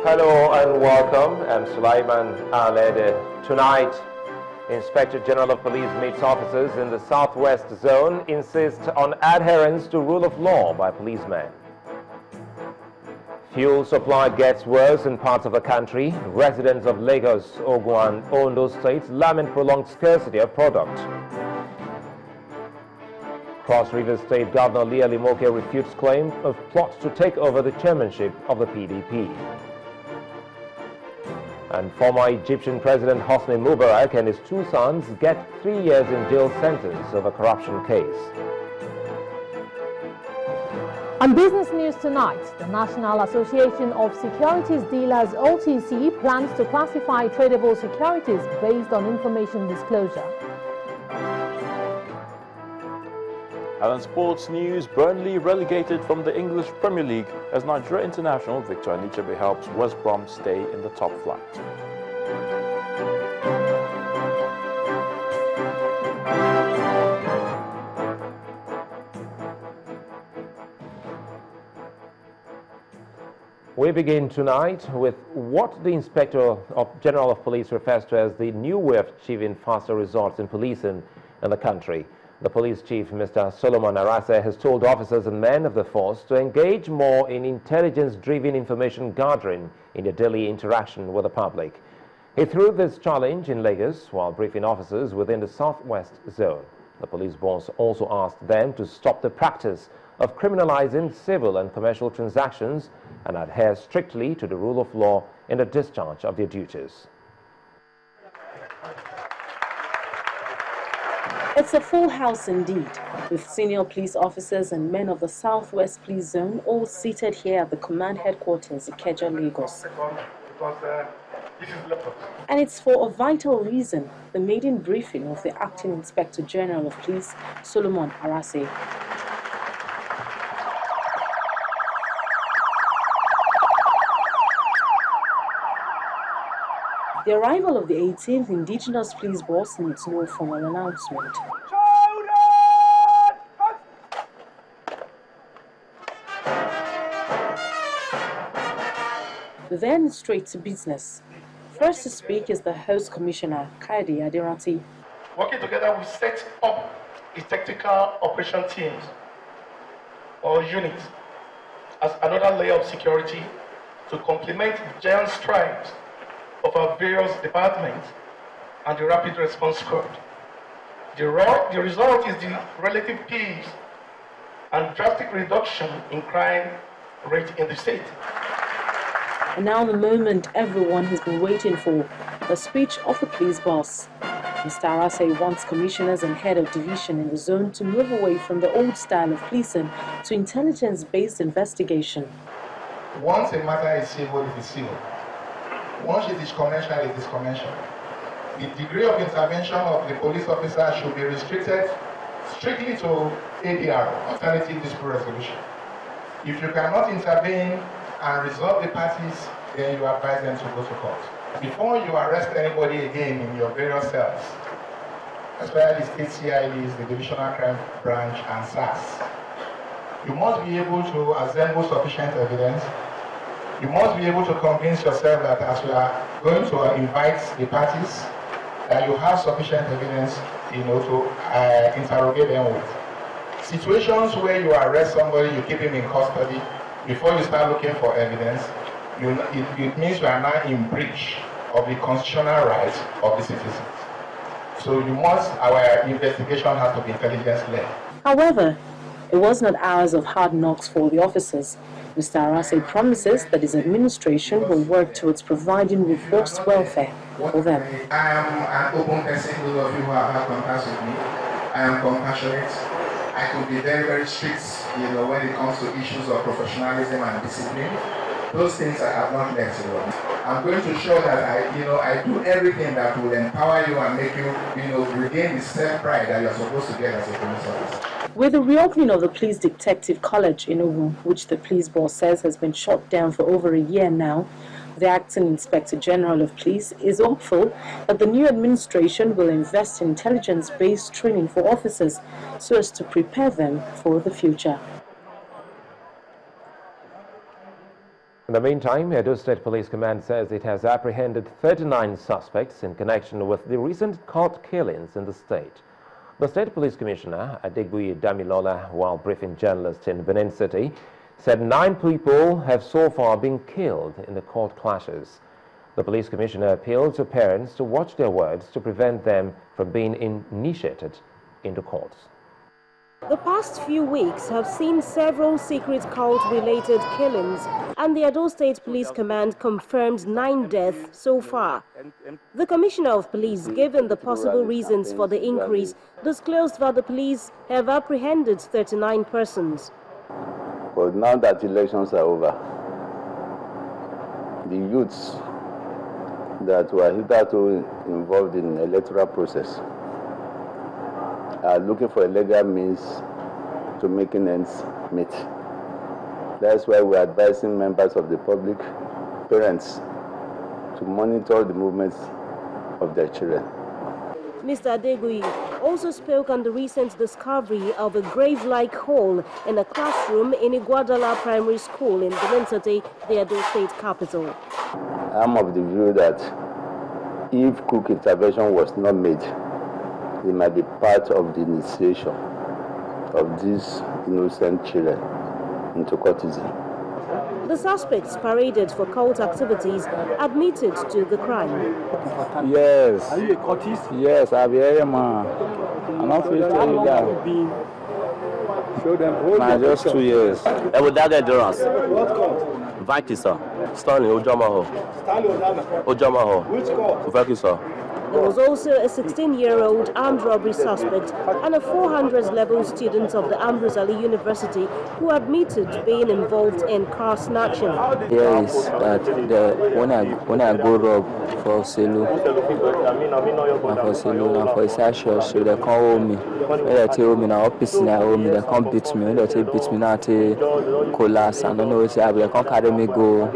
Hello and welcome. I'm Sulaiman Aled. Tonight, Inspector General of Police meets officers in the Southwest Zone, insists on adherence to rule of law by policemen. Fuel supply gets worse in parts of the country. Residents of Lagos, Ogun and Ondo states lament prolonged scarcity of product. Cross River State Governor Leah Limoke refutes claim of plot to take over the chairmanship of the PDP. And former Egyptian President Hosni Mubarak and his two sons get 3 years in jail sentence over corruption case. On business news tonight, the National Association of Securities Dealers (OTC) plans to classify tradable securities based on information disclosure. And in sports news, Burnley relegated from the English Premier League as Nigeria international Victor Anichebe helps West Brom stay in the top flight. We begin tonight with what the Inspector General of Police refers to as the new way of achieving faster results in policing in the country. The police chief, Mr. Solomon Arase, has told officers and men of the force to engage more in intelligence-driven information gathering in their daily interaction with the public. He threw this challenge in Lagos while briefing officers within the Southwest Zone. The police boss also asked them to stop the practice of criminalizing civil and commercial transactions and adhere strictly to the rule of law in the discharge of their duties. It's a full house indeed, with senior police officers and men of the Southwest Police Zone all seated here at the command headquarters in Ikeja, Lagos. And it's for a vital reason, the maiden briefing of the Acting Inspector General of Police, Solomon Arase. The arrival of the 18th Indigenous Police Boss needs no formal announcement. Then straight to business. First to speak is the host commissioner, Kaidi Adirati. Working together, we set up the tactical operation teams or units as another layer of security to complement the giant strides of our various departments and the rapid response squad. The result is the relative peace and drastic reduction in crime rate in the state. And now the moment everyone has been waiting for, the speech of the police boss. Mr. Arase wants commissioners and head of division in the zone to move away from the old style of policing to intelligence-based investigation. Once a matter is civil, it is civil. Once it is commercial, it is commercial. The degree of intervention of the police officer should be restricted strictly to ADR, alternative dispute resolution. If you cannot intervene and resolve the parties, then you advise them to go to court. Before you arrest anybody again in your various cells, especially the state CIDs, the Divisional Crime Branch, and SAS, you must be able to assemble sufficient evidence. You must be able to convince yourself that as you are going to invite the parties, that you have sufficient evidence, to interrogate them with. Situations where you arrest somebody, you keep him in custody, before you start looking for evidence, it means you are now in breach of the constitutional rights of the citizens. So our investigation has to be intelligence-led. However, it was not hours of hard knocks for the officers. Mr. Arase promises that his administration will work towards providing robust welfare for them. I am an open person, those of you who have had contact with me. I am compassionate. I could be very, very strict, when it comes to issues of professionalism and discipline. Those things I have not left alone. I'm going to show that I do everything that will empower you and make you, regain the self-pride that you're supposed to get as a police officer. With the reopening of the Police Detective College in Ogun, which the police boss says has been shut down for over a year now, the Acting Inspector General of Police is hopeful that the new administration will invest in intelligence-based training for officers so as to prepare them for the future. In the meantime, Edo State Police Command says it has apprehended 39 suspects in connection with the recent court killings in the state. The State Police Commissioner, Adegbuyi Damilola, while briefing journalists in Benin City, said 9 people have so far been killed in the court clashes. The Police Commissioner appealed to parents to watch their words to prevent them from being initiated into courts. The past few weeks have seen several secret cult-related killings, and the Edo State Police Command confirmed 9 deaths so far. The Commissioner of Police, given the possible reasons for the increase, disclosed that the police have apprehended 39 persons. But now that elections are over, the youths that were hitherto involved in the electoral process are looking for a legal means to making ends meet. That's why we're advising members of the public, parents, to monitor the movements of their children. Mr. Adegbuyi also spoke on the recent discovery of a grave-like hole in a classroom in Iguadala Primary School in Benin City, the Edo State capital. I'm of the view that if quick intervention was not made, it might be part of the initiation of these innocent children into courtesan. The suspects paraded for cult activities admitted to the crime. Yes. Are you a cultist? Yes, I'm a man. I'm not free to tell you that. Show them. Nah, just 2 years. And with that endurance. What court? Vaki, sir. Stanley Ojamaho. Stanley Ojamaho. Ojamaho. Which court? Vaki, sir. There was also a 16-year-old armed robbery suspect and a 400-level student of the Ambrose Ali University who admitted being involved in car snatching. Yes, that when I go rob for Selu, for Isasha, so they can't hold me. When they tell me now, office now hold me, they can't beat me. When they beat me now, they collapse. I don't know what they can't carry me go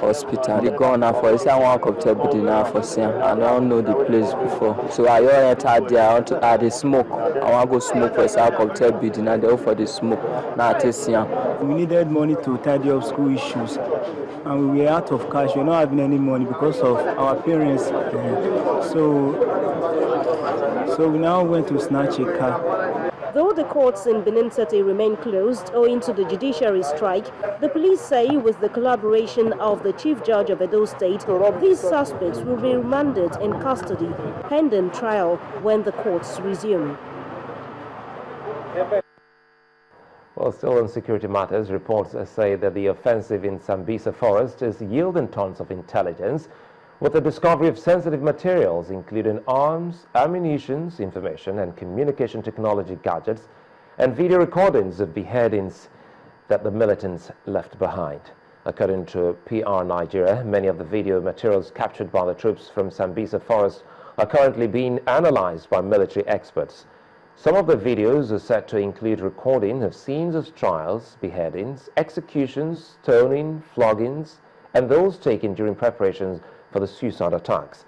hospital. They go now for I want to come to now for Siam. I don't know the place before. So I entered there, I want to add the smoke. I want to go smoke for a cocktail building and they offer the smoke. Now I taste Siam. We needed money to tidy up school issues. And we were out of cash. We were not having any money because of our parents. So we now went to snatch a car. Though the courts in Benin City remain closed owing to the judiciary strike, the police say with the collaboration of the Chief Judge of Edo State, these suspects will be remanded in custody pending trial when the courts resume. Well, still on security matters, reports say that the offensive in Sambisa Forest is yielding tons of intelligence with the discovery of sensitive materials, including arms, ammunition, information and communication technology gadgets, and video recordings of beheadings that the militants left behind. According to PR Nigeria, many of the video materials captured by the troops from Sambisa Forest are currently being analyzed by military experts. Some of the videos are said to include recording of scenes of trials, beheadings, executions, stoning, floggings, and those taken during preparations for the suicide attacks.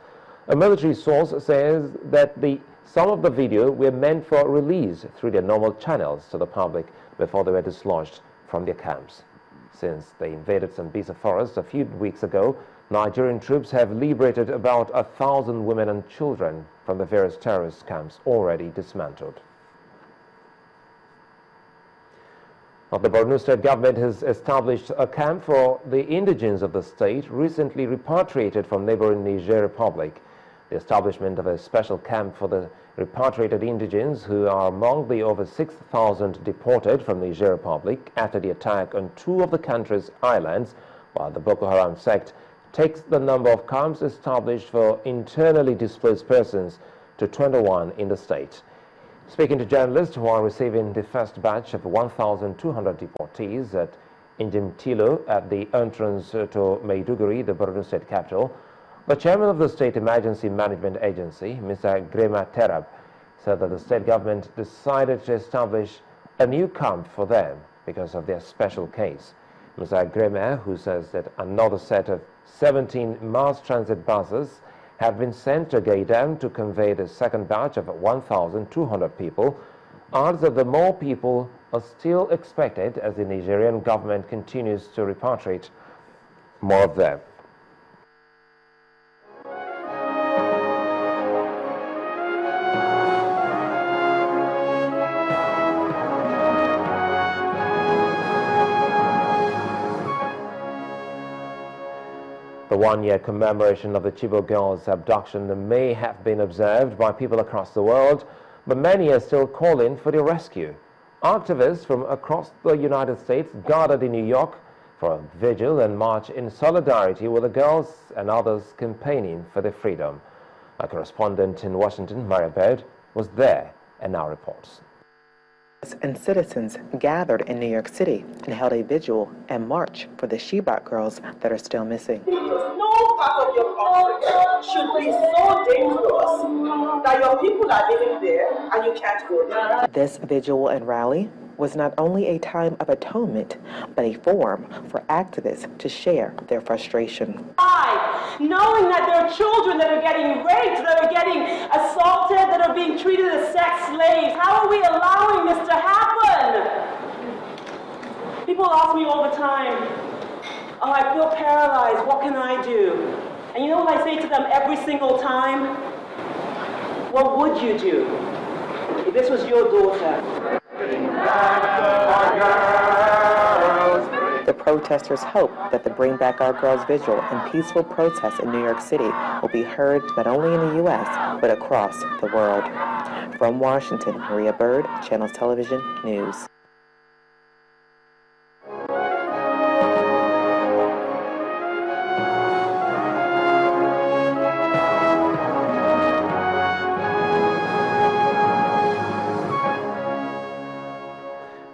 A military source says that some of the video were meant for release through their normal channels to the public before they were dislodged from their camps. Since they invaded Sambisa Forest a few weeks ago, Nigerian troops have liberated about 1,000 women and children from the various terrorist camps already dismantled. Well, the Borno State government has established a camp for the indigents of the state recently repatriated from neighboring Niger Republic. The establishment of a special camp for the repatriated indigents who are among the over 6,000 deported from Niger Republic after the attack on 2 of the country's islands by the Boko Haram sect takes the number of camps established for internally displaced persons to 21 in the state. Speaking to journalists who are receiving the first batch of 1,200 deportees at Injimtilo at the entrance to Maiduguri, the Borno State capital, the chairman of the State Emergency Management Agency, Mr. Grema Terab, said that the state government decided to establish a new camp for them because of their special case. Mr. Grema, who says that another set of 17 mass transit buses have been sent to Gaidam to convey the second batch of 1,200 people, adds that the more people are still expected as the Nigerian government continues to repatriate More of them. The one-year commemoration of the Chibok girls' abduction may have been observed by people across the world, but many are still calling for their rescue. Activists from across the United States gathered in New York for a vigil and march in solidarity with the girls and others campaigning for their freedom. Our correspondent in Washington, Maria Baird, was there and now reports. And citizens gathered in New York City and held a vigil and march for the Chibok girls that are still missing. No part of your country should be so dangerous that your people are living there and you can't go there. This vigil and rally was not only a time of atonement, but a forum for activists to share their frustration. Knowing that there are children that are getting raped, that are getting assaulted, that are being treated as sex slaves, how are we allowing this to happen? People ask me all the time, oh, I feel paralyzed, what can I do? And you know what I say to them every single time? What would you do if this was your daughter? The protesters hope that the Bring Back Our Girls vigil and peaceful protests in New York City will be heard not only in the U.S., but across the world. From Washington, Maria Bird, Channels Television News.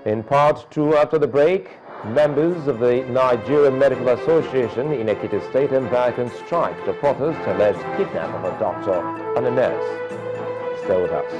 In part 2 after the break, members of the Nigerian Medical Association in Ekiti State embark on strike to protest alleged kidnap of a doctor and a nurse. Stay with us.